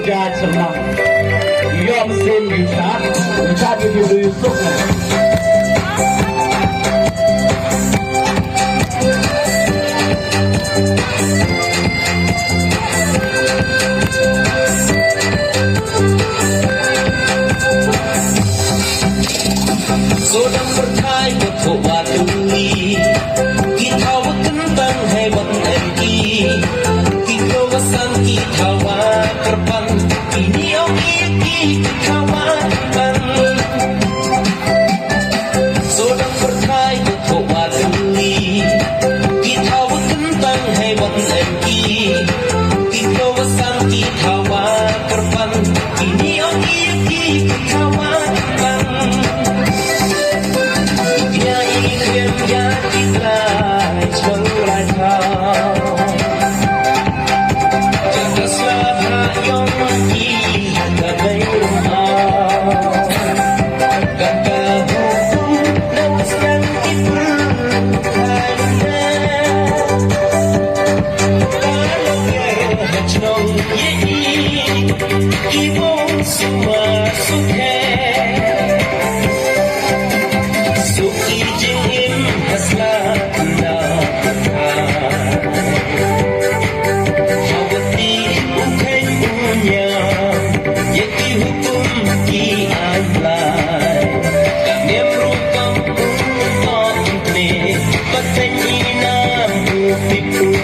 Kerja senang Ia mesin bisa diberi Yusufnya Sodang berkai betul watui Kita wakentang hebat energi Kita wasang kita wakerpan Ini omiki kita wakerpan Sodang berkai betul watui Kita wakentang hebat energi Kita wasang kita wakerpan Ini omiki kita wakerpan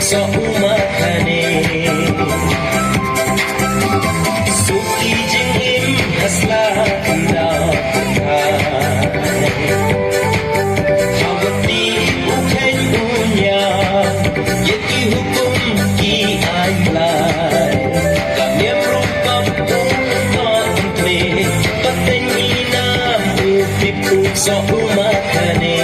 Sa umatane Suki jingim hasla na Hawati ukay unya Yeti hukum ki aylay Kamyam rupam umatne Patengina upipuk sa umatane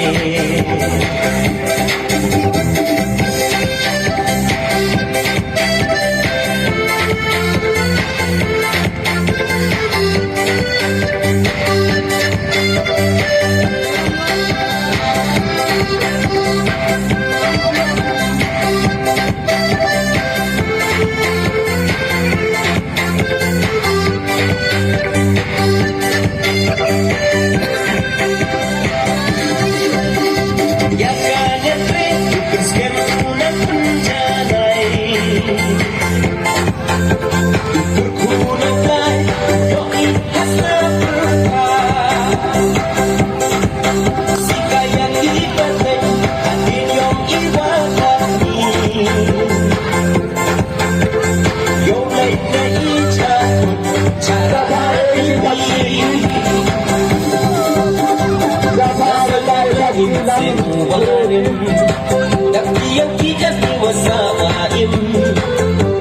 Yang kita tua saim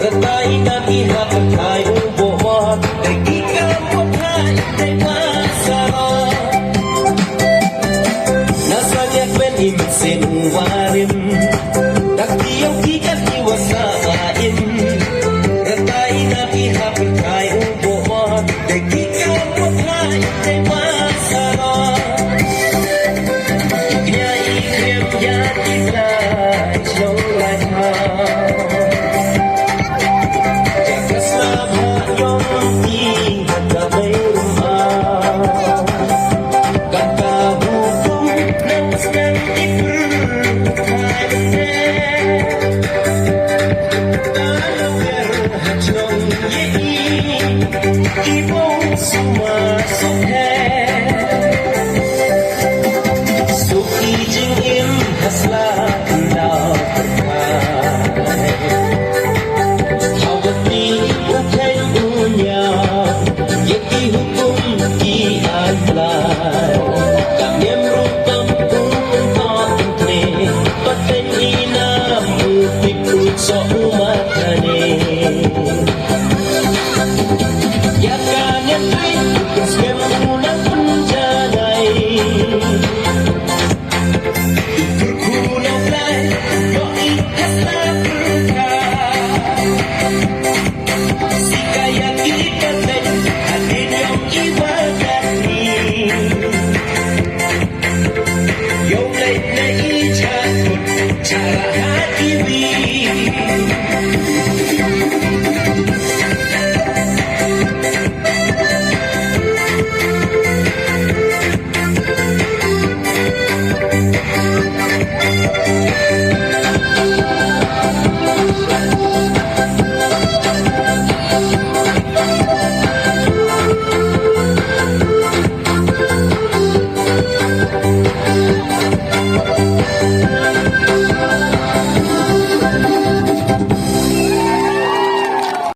Retai kami hak kai ubot Dagi kamu hai dewasa Nasanya kwen imsin warim Dagi yang kita tua saim Retai kami hak kai ubot Dagi kamu hai dewasa So